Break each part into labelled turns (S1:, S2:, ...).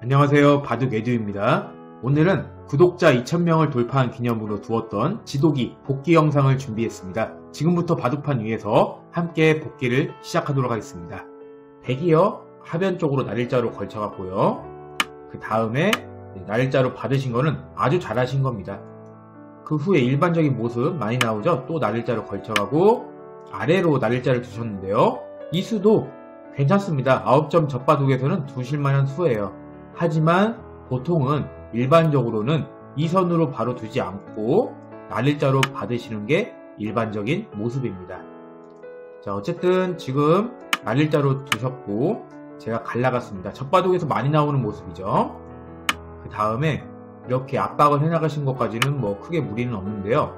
S1: 안녕하세요, 바둑 에듀입니다. 오늘은 구독자 2000명을 돌파한 기념으로 두었던 지도기 복귀 영상을 준비했습니다. 지금부터 바둑판 위에서 함께 복귀를 시작하도록 하겠습니다. 백이요, 하변 쪽으로 날일자로 걸쳐갔고요. 그 다음에 날일자로 받으신 거는 아주 잘하신 겁니다. 그 후에 일반적인 모습 많이 나오죠. 또 날일자로 걸쳐가고 아래로 날일자를 두셨는데요. 이 수도 괜찮습니다. 9점 젖바둑에서는 두실만한 수예요. 하지만 보통은 일반적으로는 이 선으로 바로 두지 않고 날일자로 받으시는 게 일반적인 모습입니다. 자, 어쨌든 지금 날일자로 두셨고 제가 갈라갔습니다. 젖바둑에서 많이 나오는 모습이죠. 그 다음에 이렇게 압박을 해나가신 것까지는 뭐 크게 무리는 없는데요.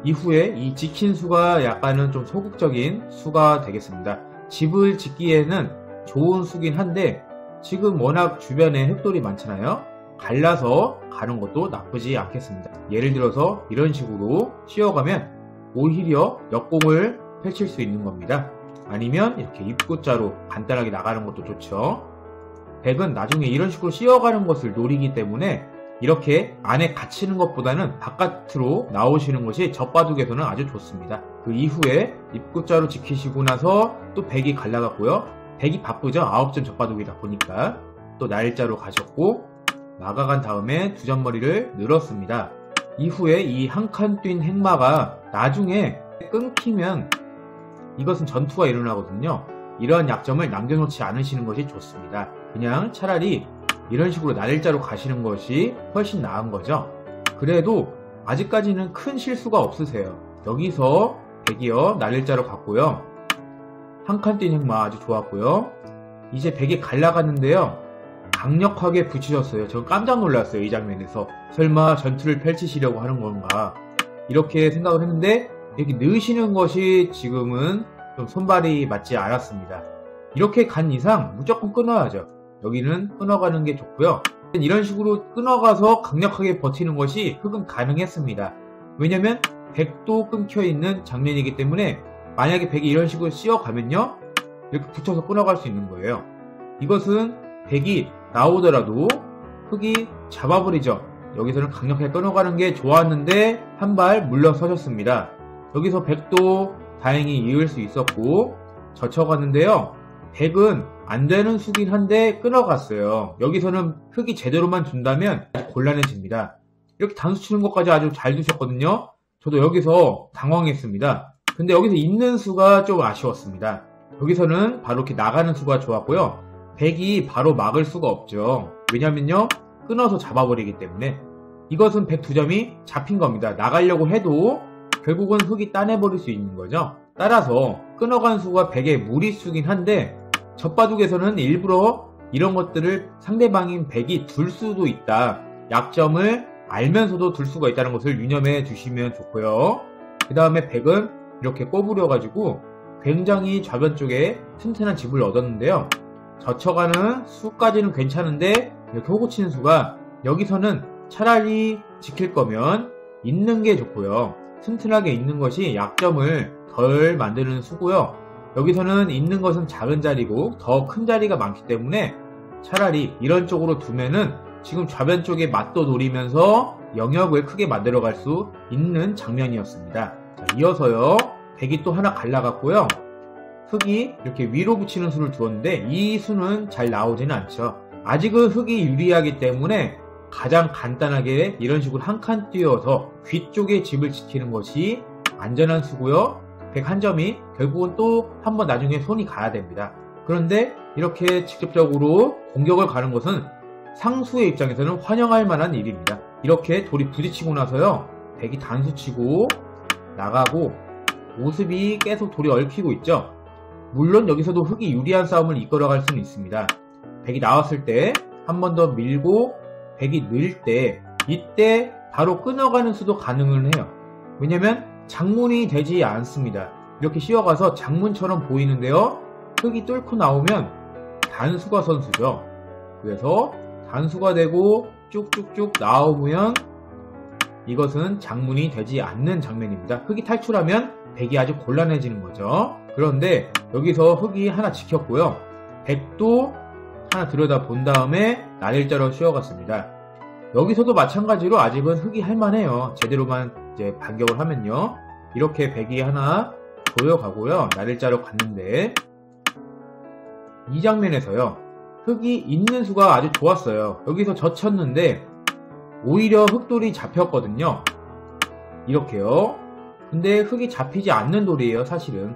S1: 이후에 이 지킨 수가 약간은 좀 소극적인 수가 되겠습니다. 집을 짓기에는 좋은 수긴 한데 지금 워낙 주변에 흙돌이 많잖아요. 갈라서 가는 것도 나쁘지 않겠습니다. 예를 들어서 이런 식으로 씌어가면 오히려 역공을 펼칠 수 있는 겁니다. 아니면 이렇게 입구자로 간단하게 나가는 것도 좋죠. 백은 나중에 이런 식으로 씌어가는 것을 노리기 때문에 이렇게 안에 갇히는 것보다는 바깥으로 나오시는 것이 젖바둑에서는 아주 좋습니다. 그 이후에 입구자로 지키시고 나서 또 백이 갈라갔고요. 백이 바쁘죠. 9점 젖바둑이다 보니까 또 날일자로 가셨고 나가간 다음에 두점머리를 늘었습니다. 이후에 이 한 칸 뛴 행마가 나중에 끊기면 이것은 전투가 일어나거든요. 이러한 약점을 남겨놓지 않으시는 것이 좋습니다. 그냥 차라리 이런 식으로 날일자로 가시는 것이 훨씬 나은 거죠. 그래도 아직까지는 큰 실수가 없으세요. 여기서 백이요, 날일자로 갔고요. 한 칸 뛴 행마 아주 좋았고요. 이제 백이 갈라갔는데요. 강력하게 붙이셨어요. 저 깜짝 놀랐어요. 이 장면에서. 설마 전투를 펼치시려고 하는 건가 이렇게 생각을 했는데 이렇게 넣으시는 것이 지금은 좀 손발이 맞지 않았습니다. 이렇게 간 이상 무조건 끊어야죠. 여기는 끊어가는 게 좋고요. 이런 식으로 끊어가서 강력하게 버티는 것이 흙은 가능했습니다. 왜냐면 백도 끊겨있는 장면이기 때문에 만약에 백이 이런 식으로 씌어가면요, 이렇게 붙여서 끊어갈 수 있는 거예요. 이것은 백이 나오더라도 흙이 잡아버리죠. 여기서는 강력하게 끊어가는 게 좋았는데 한 발 물러서셨습니다. 여기서 백도 다행히 이을 수 있었고 젖혀갔는데요. 백은 안되는 수긴 한데 끊어갔어요. 여기서는 흙이 제대로만 둔다면 곤란해집니다. 이렇게 단수 치는 것까지 아주 잘 두셨거든요. 저도 여기서 당황했습니다. 근데 여기서 있는 수가 좀 아쉬웠습니다. 여기서는 바로 이렇게 나가는 수가 좋았고요. 백이 바로 막을 수가 없죠. 왜냐면요, 끊어서 잡아버리기 때문에. 이것은 백 2점이 잡힌 겁니다. 나가려고 해도 결국은 흙이 따내버릴 수 있는 거죠. 따라서 끊어간 수가 백의 무리수긴 한데 젖바둑에서는 일부러 이런 것들을 상대방인 백이 둘 수도 있다. 약점을 알면서도 둘 수가 있다는 것을 유념해 두시면 좋고요. 그 다음에 백은 이렇게 꼬부려가지고 굉장히 좌변 쪽에 튼튼한 집을 얻었는데요. 젖혀가는 수까지는 괜찮은데 이렇게 호구치는 수가 여기서는 차라리 지킬 거면 있는 게 좋고요. 튼튼하게 있는 것이 약점을 덜 만드는 수고요. 여기서는 있는 것은 작은 자리고 더 큰 자리가 많기 때문에 차라리 이런 쪽으로 두면은 지금 좌변 쪽에 맞도 노리면서 영역을 크게 만들어갈 수 있는 장면이었습니다. 자, 이어서요. 백이 또 하나 갈라갔고요. 흙이 이렇게 위로 붙이는 수를 두었는데 이 수는 잘 나오지는 않죠. 아직은 흙이 유리하기 때문에 가장 간단하게 이런 식으로 한 칸 띄어서 귀 쪽에 집을 지키는 것이 안전한 수고요. 백 한 점이 결국은 또 한번 나중에 손이 가야 됩니다. 그런데 이렇게 직접적으로 공격을 가는 것은 상수의 입장에서는 환영할 만한 일입니다. 이렇게 돌이 부딪히고 나서요. 백이 단수치고 나가고 모습이 계속 돌이 얽히고 있죠. 물론 여기서도 흙이 유리한 싸움을 이끌어갈 수는 있습니다. 백이 나왔을 때 한 번 더 밀고 백이 늘 때 이때 바로 끊어가는 수도 가능은 해요. 왜냐면 장문이 되지 않습니다. 이렇게 씌어가서 장문처럼 보이는데요. 흙이 뚫고 나오면 단수가 선수죠. 그래서 단수가 되고 쭉쭉쭉 나오면 이것은 장문이 되지 않는 장면입니다. 흙이 탈출하면 백이 아주 곤란해지는 거죠. 그런데 여기서 흙이 하나 지켰고요. 백도 하나 들여다 본 다음에 나일자로 씌워갔습니다. 여기서도 마찬가지로 아직은 흙이 할만해요. 제대로만 이제 반격을 하면요. 이렇게 백이 하나 보여가고요. 나일자로 갔는데 이 장면에서요. 흙이 있는 수가 아주 좋았어요. 여기서 젖혔는데 오히려 흙돌이 잡혔거든요. 이렇게요. 근데 흙이 잡히지 않는 돌이에요. 사실은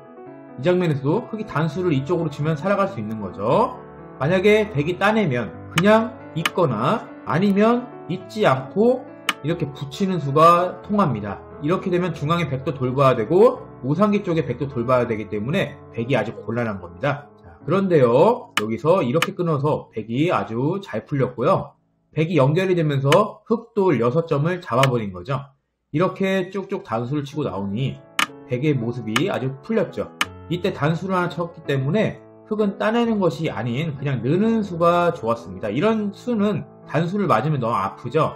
S1: 이 장면에서도 흙이 단수를 이쪽으로 치면 살아갈 수 있는 거죠. 만약에 백이 따내면 그냥 있거나 아니면 있지 않고 이렇게 붙이는 수가 통합니다. 이렇게 되면 중앙에 백도 돌봐야 되고 우상기 쪽에 백도 돌봐야 되기 때문에 백이 아주 곤란한 겁니다. 자, 그런데요. 여기서 이렇게 끊어서 백이 아주 잘 풀렸고요. 백이 연결이 되면서 흙돌 6점을 잡아버린 거죠. 이렇게 쭉쭉 단수를 치고 나오니 백의 모습이 아주 풀렸죠. 이때 단수를 하나 쳤기 때문에 흙은 따내는 것이 아닌 그냥 느는 수가 좋았습니다. 이런 수는 단수를 맞으면 너무 아프죠.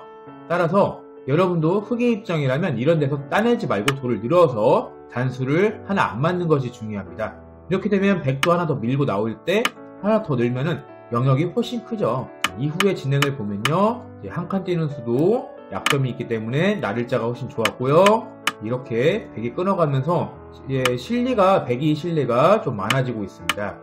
S1: 따라서 여러분도 흙의 입장이라면 이런 데서 따내지 말고 돌을 늘어서 단수를 하나 안 맞는 것이 중요합니다. 이렇게 되면 백도 하나 더 밀고 나올 때 하나 더 늘면은 영역이 훨씬 크죠. 이후의 진행을 보면요. 한 칸 뛰는 수도 약점이 있기 때문에 나를자가 훨씬 좋았고요. 이렇게 백이 끊어가면서 백이 실리가 좀 많아지고 있습니다.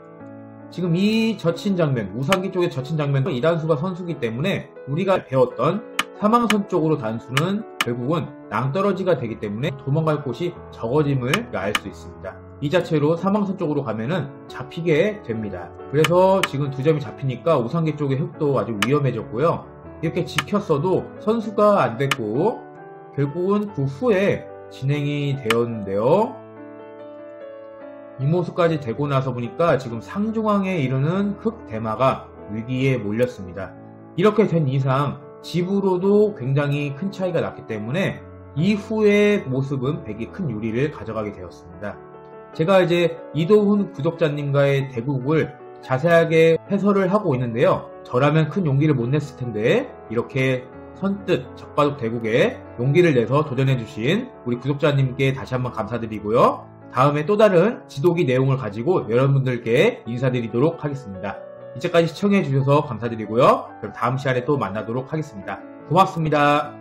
S1: 지금 이 젖힌 장면, 우상기 쪽에 젖힌 장면도 이 단수가 선수기 때문에 우리가 배웠던 사망선 쪽으로 단수는 결국은 낭떠러지가 되기 때문에 도망갈 곳이 적어짐을 알 수 있습니다. 이 자체로 사망선 쪽으로 가면은 잡히게 됩니다. 그래서 지금 2점이 잡히니까 우상기 쪽의 흙도 아주 위험해졌고요. 이렇게 지켰어도 선수가 안 됐고 결국은 그 후에 진행이 되었는데요. 이 모습까지 되고 나서 보니까 지금 상중앙에 이르는 흙 대마가 위기에 몰렸습니다. 이렇게 된 이상 집으로도 굉장히 큰 차이가 났기 때문에 이후의 모습은 백이 큰 유리를 가져가게 되었습니다. 제가 이제 이도훈 구독자님과의 대국을 자세하게 해설을 하고 있는데요. 저라면 큰 용기를 못 냈을 텐데 이렇게 선뜻 적바둑 대국에 용기를 내서 도전해주신 우리 구독자님께 다시 한번 감사드리고요. 다음에 또 다른 지도기 내용을 가지고 여러분들께 인사드리도록 하겠습니다. 이제까지 시청해주셔서 감사드리고요. 그럼 다음 시간에 또 만나도록 하겠습니다. 고맙습니다.